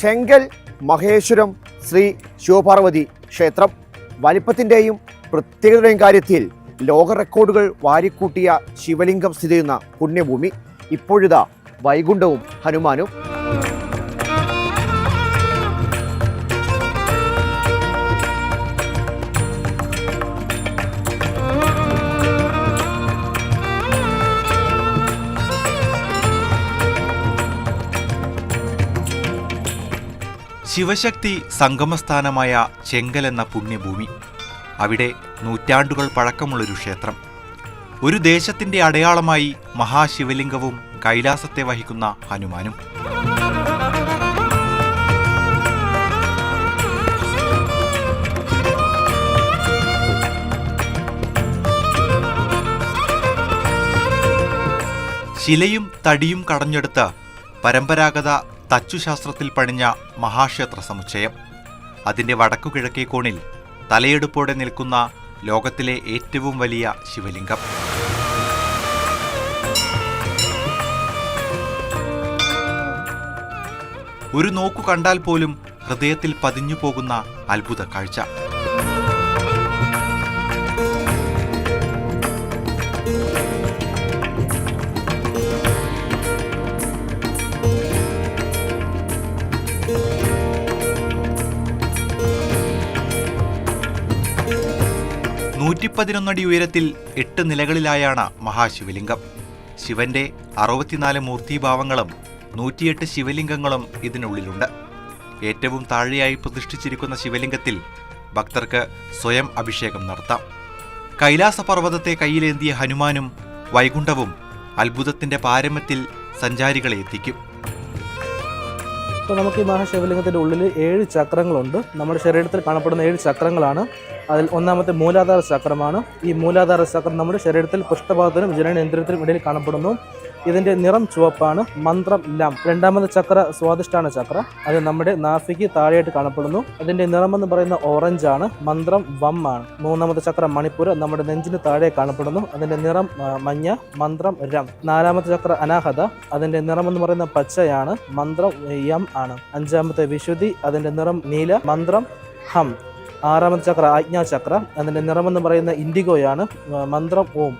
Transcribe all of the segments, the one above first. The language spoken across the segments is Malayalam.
ചെങ്കൽ മഹേശ്വരം ശ്രീ ശിവപാർവതി ക്ഷേത്രം വലിപ്പത്തിൻ്റെയും പ്രത്യേകതയുടെയും കാര്യത്തിൽ ലോക റെക്കോർഡുകൾ വാരിക്കൂട്ടിയ ശിവലിംഗം സ്ഥിതി ചെയ്യുന്ന പുണ്യഭൂമി. ഇപ്പോഴിതാ വൈകുണ്ഠവും ഹനുമാനും. ശിവശക്തി സംഗമസ്ഥാനമായ ചെങ്കൽ എന്ന പുണ്യഭൂമി. അവിടെ നൂറ്റാണ്ടുകൾ പഴക്കമുള്ളൊരു ക്ഷേത്രം. ഒരു ദേശത്തിന്റെ അടയാളമായി മഹാശിവലിംഗവും കൈലാസത്തെ വഹിക്കുന്ന ഹനുമാനും. ശിലയും തടിയും കടഞ്ഞെടുത്ത് പരമ്പരാഗത തച്ചുശാസ്ത്രത്തിൽ പണിഞ്ഞ മഹാക്ഷേത്ര സമുച്ചയം. അതിന്റെ വടക്കുകിഴക്കേ കോണിൽ തലയെടുപ്പോടെ നിൽക്കുന്ന ലോകത്തിലെ ഏറ്റവും വലിയ ശിവലിംഗം. ഒരു നോക്കു കണ്ടാൽ പോലും ഹൃദയത്തിൽ പതിഞ്ഞു പോകുന്ന അത്ഭുത കാഴ്ച. അടി ഉയരത്തിൽ 8 നിലകളിലായാണ് മഹാശിവലിംഗം. ശിവന്റെ 64 മൂർത്തിഭാവങ്ങളും 108 ശിവലിംഗങ്ങളും ഇതിനുള്ളിലുണ്ട്. ഏറ്റവും താഴെയായി പ്രതിഷ്ഠിച്ചിരിക്കുന്ന ശിവലിംഗത്തിൽ ഭക്തർക്ക് സ്വയം അഭിഷേകം നടത്താം. കൈലാസപർവ്വതത്തെ കയ്യിലേന്തിയ ഹനുമാനും വൈകുണ്ഠവും അത്ഭുതത്തിന്റെ പാരമ്യത്തിൽ സഞ്ചാരികളെ എത്തിക്കും. അപ്പോൾ നമുക്ക് ഈ മഹാശിവലിംഗത്തിൻ്റെ ഉള്ളിൽ 7 ചക്രങ്ങളുണ്ട്. നമ്മുടെ ശരീരത്തിൽ കാണപ്പെടുന്ന 7 ചക്രങ്ങളാണ്. അതിൽ ഒന്നാമത്തെ മൂലാധാര ചക്രമാണ്. ഈ മൂലാധാര ചക്രം നമ്മുടെ ശരീരത്തിൽ പൃഷ്ഠഭാഗത്തിനും ജനനേന്ദ്രിയത്തിനും ഇടയിൽ കാണപ്പെടുന്നു. ഇതിൻ്റെ നിറം ചുവപ്പാണ്. മന്ത്രം ലം. രണ്ടാമത്തെ ചക്ര സ്വാദിഷ്ഠാന ചക്ര. അത് നമ്മുടെ നാഭിക്ക് താഴെയായിട്ട് കാണപ്പെടുന്നു. അതിൻ്റെ നിറമെന്ന് പറയുന്ന ഓറഞ്ചാണ്. മന്ത്രം വം ആണ്. മൂന്നാമത്തെ ചക്ര മണിപ്പൂർ നമ്മുടെ നെഞ്ചിന് താഴെ കാണപ്പെടുന്നു. അതിൻ്റെ നിറം മഞ്ഞ. മന്ത്രം രം. നാലാമത്തെ ചക്ര അനാഹത. അതിൻ്റെ നിറമെന്ന് പറയുന്ന പച്ചയാണ്. മന്ത്രം യം ആണ്. അഞ്ചാമത്തെ വിശുദ്ധി. അതിൻ്റെ നിറം നീല. മന്ത്രം ഹം. ആറാമത്തെ ചക്ര ആജ്ഞാചക്ര. അതിൻ്റെ നിറമെന്ന് പറയുന്ന ഇൻഡിഗോയാണ്. മന്ത്രം ഓം.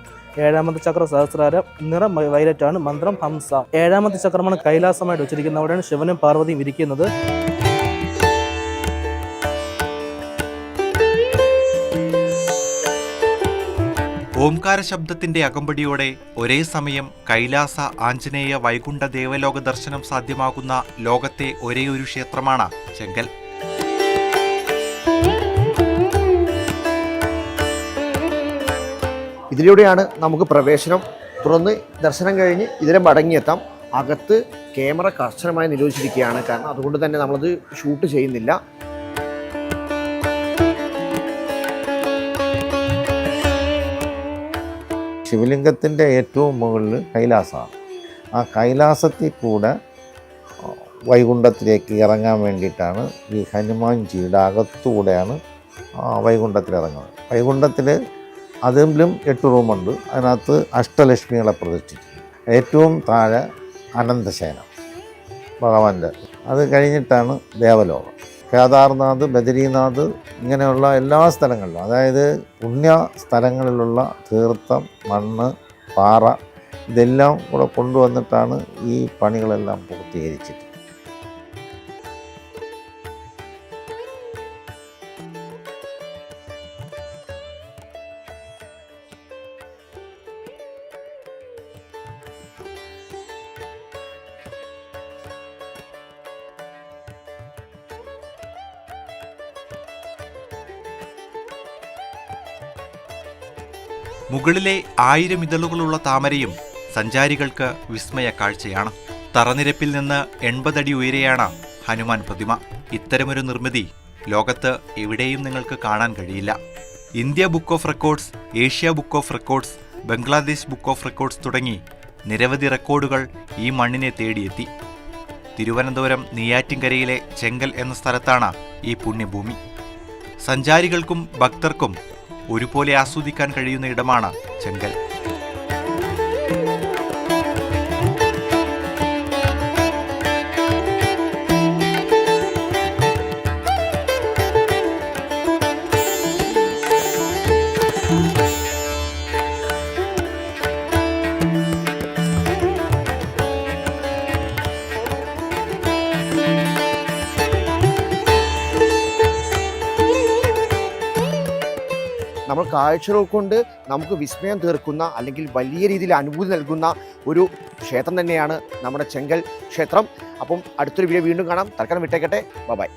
ഏഴാമത്തെ ചക്ര സഹസ്രാരം. നിറം വയലറ്റ് ആണ്. മന്ത്രം ഹംസ. ഏഴാമത്തെ ചക്രമാണ് കൈലാസമായിട്ട് വെച്ചിരിക്കുന്നത്. അവിടെയാണ് ശിവനും പാർവതിയും ഇരിക്കുന്നത്. ഓംകാര ശബ്ദത്തിന്റെ അകമ്പടിയോടെ ഒരേ സമയം കൈലാസ, ആഞ്ജനേയ, വൈകുണ്ഠ ദേവലോക ദർശനം സാധ്യമാകുന്ന ലോകത്തെ ഒരേയൊരു ക്ഷേത്രമാണ് ചെങ്കൽ. ഇതിലൂടെയാണ് നമുക്ക് പ്രവേശനം. തുടർന്ന് ദർശനം കഴിഞ്ഞ് ഇതിനെ മടങ്ങിയെത്താം. അകത്ത് ക്യാമറ കർശനമായി നിരോധിച്ചിരിക്കുകയാണ്. കാരണം അതുകൊണ്ട് തന്നെ നമ്മളത് ഷൂട്ട് ചെയ്യുന്നില്ല. ശിവലിംഗത്തിൻ്റെ ഏറ്റവും മുകളിൽ കൈലാസമാണ്. ആ കൈലാസത്തിൽ കൂടെ വൈകുണ്ഠത്തിലേക്ക് ഇറങ്ങാൻ വേണ്ടിയിട്ടാണ് ഈ ഹനുമാൻജിയുടെ അകത്തുകൂടെയാണ് വൈകുണ്ഠത്തിലിറങ്ങുന്നത്. വൈകുണ്ഠത്തിൽ അതിലും 8 റൂമുണ്ട്. അതിനകത്ത് അഷ്ടലക്ഷ്മികളെ പ്രതിഷ്ഠിച്ചു. ഏറ്റവും താഴെ അനന്തശയനം ഭഗവാന്റെ. അത് കഴിഞ്ഞിട്ടാണ് ദേവലോകം. കേദാർനാഥ്, ബദരീനാഥ്, ഇങ്ങനെയുള്ള എല്ലാ സ്ഥലങ്ങളിലും, അതായത് പുണ്യ സ്ഥലങ്ങളിലുള്ള തീർത്ഥം, മണ്ണ്, പാറ, ഇതെല്ലാം കൂടെ കൊണ്ടുവന്നിട്ടാണ് ഈ പണികളെല്ലാം പൂർത്തീകരിച്ചിട്ട്. മുകളിലെ 1000 ഇതളുകളുള്ള താമരയും സഞ്ചാരികൾക്ക് വിസ്മയ കാഴ്ചയാണ്. തറനിരപ്പിൽ നിന്ന് 80 അടി ഉയരെയാണ് ഹനുമാൻ പ്രതിമ. ഇത്തരമൊരു നിർമ്മിതി ലോകത്ത് എവിടെയും നിങ്ങൾക്ക് കാണാൻ കഴിയില്ല. India book of records, Asia book of records, Bangladesh book of records തുടങ്ങി നിരവധി റെക്കോർഡുകൾ ഈ മണ്ണിനെ തേടിയെത്തി. തിരുവനന്തപുരം നെയ്യാറ്റിൻകരയിലെ ചെങ്കൽ എന്ന സ്ഥലത്താണ് ഈ പുണ്യഭൂമി. സഞ്ചാരികൾക്കും ഭക്തർക്കും ഒരുപോലെ ആസ്വദിക്കാൻ കഴിയുന്ന ഇടമാണ് ചെങ്കൽ. നമ്മൾ കാഴ്ചകൾ കൊണ്ട് നമുക്ക് വിസ്മയം തീർക്കുന്ന അല്ലെങ്കിൽ വലിയ രീതിയിൽ അനുഭൂതി നൽകുന്ന ഒരു ക്ഷേത്രം തന്നെയാണ് നമ്മുടെ ചെങ്കൽ ക്ഷേത്രം. അപ്പം അടുത്തൊരു വീഡിയോ വീണ്ടും കാണാം. തൽക്കാലം വിട്ടേക്കട്ടെ. ബൈ.